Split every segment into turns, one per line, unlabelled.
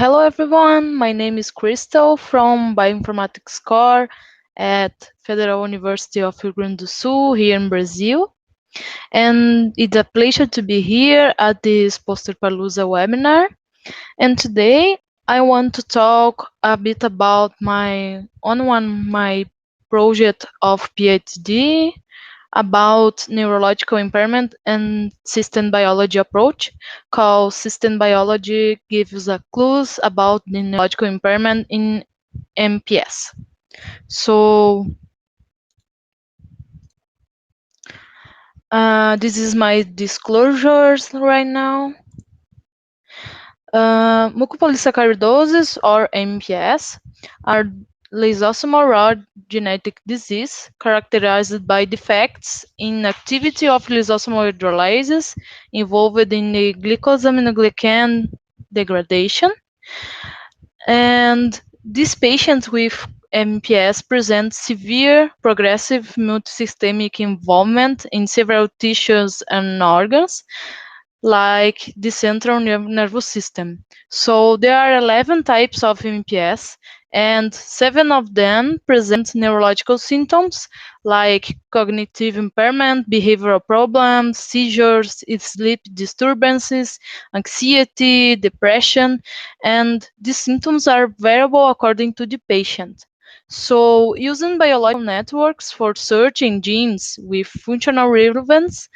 Hello everyone, my name is Cristal from Bioinformatics Core at Federal University of Rio Grande do Sul here in Brazil. And it's a pleasure to be here at this Posterpalooza webinar. And today I want to talk a bit about my project of PhD about neurological impairment and system biology approach, called System Biology Gives a Clues about the neurological impairment in MPS. So this is my disclosures right now. Mucopolysaccharidosis, or MPS, are lysosomal rod genetic disease characterized by defects in activity of lysosomal hydrolysis involved in the glycosaminoglycan degradation. And these patients with MPS present severe progressive multisystemic involvement in several tissues and organs, like the central nervous system. So there are 11 types of MPS, and 7 of them present neurological symptoms like cognitive impairment, behavioral problems, seizures, sleep disturbances, anxiety, depression, and these symptoms are variable according to the patient. So using biological networks for searching genes with functional relevance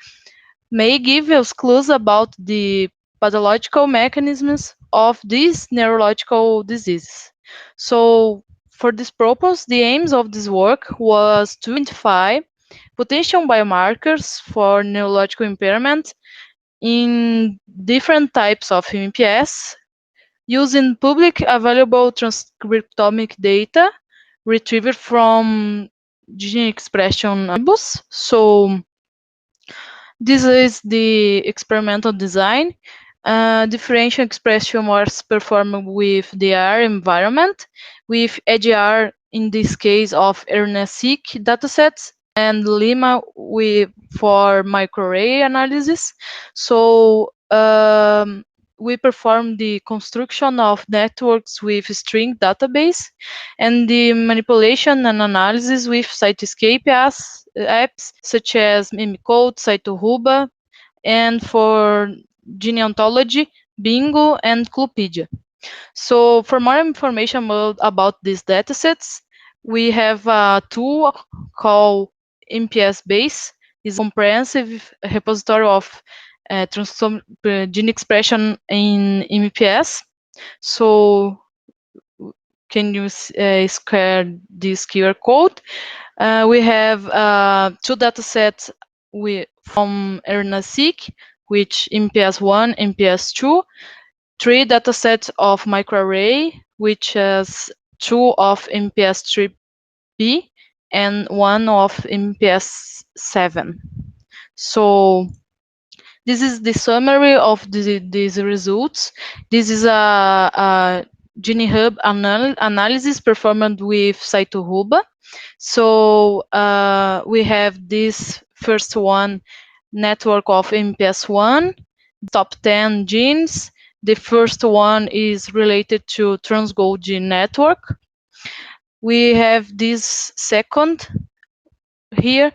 may give us clues about the pathological mechanisms of these neurological diseases. So, for this purpose, the aims of this work was to identify potential biomarkers for neurological impairment in different types of MPS using public available transcriptomic data retrieved from gene expression tables. So, this is the experimental design. Differential expression was performed with the R environment, with EGR in this case of RNA-seq datasets, and Lima for microarray analysis. So we performed the construction of networks with string database and the manipulation and analysis with Cytoscape apps such as Mimicode, Cytohuba, and for gene ontology, Bingo, and Clupedia. So for more information about these datasets, we have a tool called MPSbase. It's a comprehensive repository of gene expression in MPS. So can you scan this QR code? We have 2 datasets from RNA-seq, which MPS1, MPS2, 3 datasets of microarray, which is 2 of MPS3B and 1 of MPS7. So this is the summary of these results. This is a GeneHub analysis performed with Cytohuba. So we have this first one, network of MPS1, top 10 genes. The first one is related to transGOLD gene network. We have this second here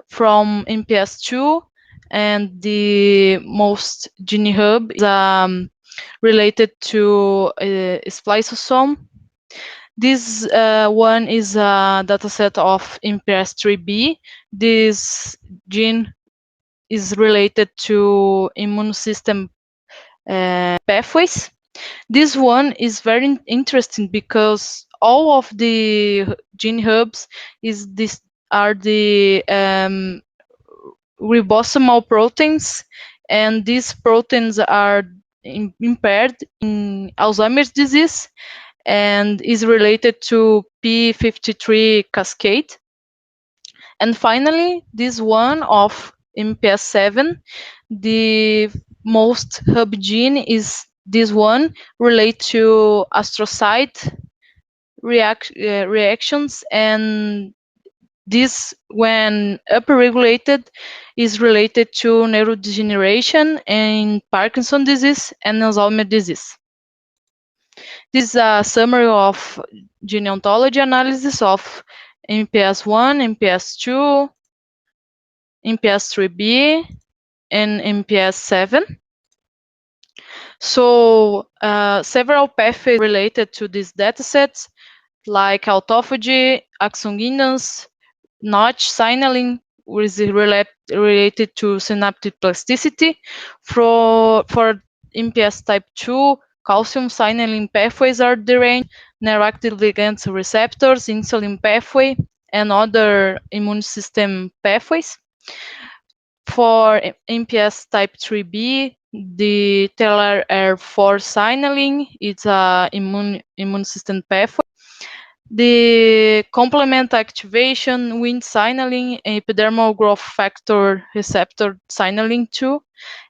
from MPS2, and the most GeneHub is related to spliceosome. This one is a dataset of MPS3B. This gene is related to immune system pathways. This one is very interesting because all of the GeneHubs are the ribosomal proteins, and these proteins are impaired in Alzheimer's disease and is related to p53 cascade. And finally, this one of MPS7, the most hub gene is this one related to astrocyte reactions, and this, when upregulated, is related to neurodegeneration and Parkinson's disease and Alzheimer's disease. This is a summary of gene ontology analysis of MPS 1, MPS 2, MPS 3B, and MPS 7. So several pathways related to these datasets, like autophagy, axonginase, notch signaling, is related to synaptic plasticity. For MPS type 2, calcium signaling pathways are deranged, neuroactive ligands receptors, insulin pathway, and other immune system pathways. For MPS type 3B, the TLR4 signaling is a immune system pathway. The complement activation, Wnt signaling, epidermal growth factor receptor signaling too.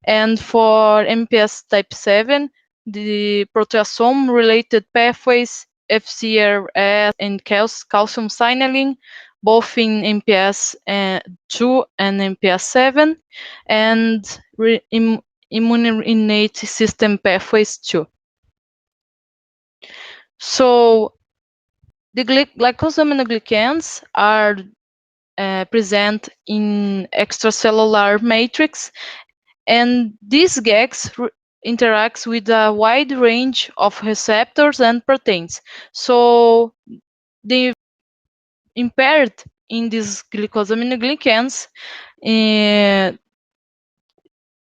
And for MPS type 7, the proteasome related pathways, FcRS and calcium signaling, both in MPS 2 and MPS 7, and immune innate system pathways too. So the glycosaminoglycans are present in extracellular matrix, and these GAGs interacts with a wide range of receptors and proteins. So the impaired in these glycosaminoglycans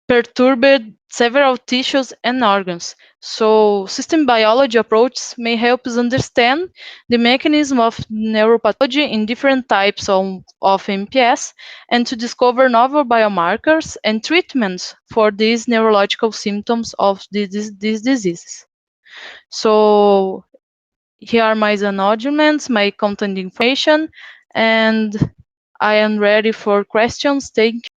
perturbed several tissues and organs. So system biology approaches may help us understand the mechanism of neuropathology in different types of MPS and to discover novel biomarkers and treatments for these neurological symptoms of these diseases. So here are my acknowledgements, my contact information, and I am ready for questions. Thank you.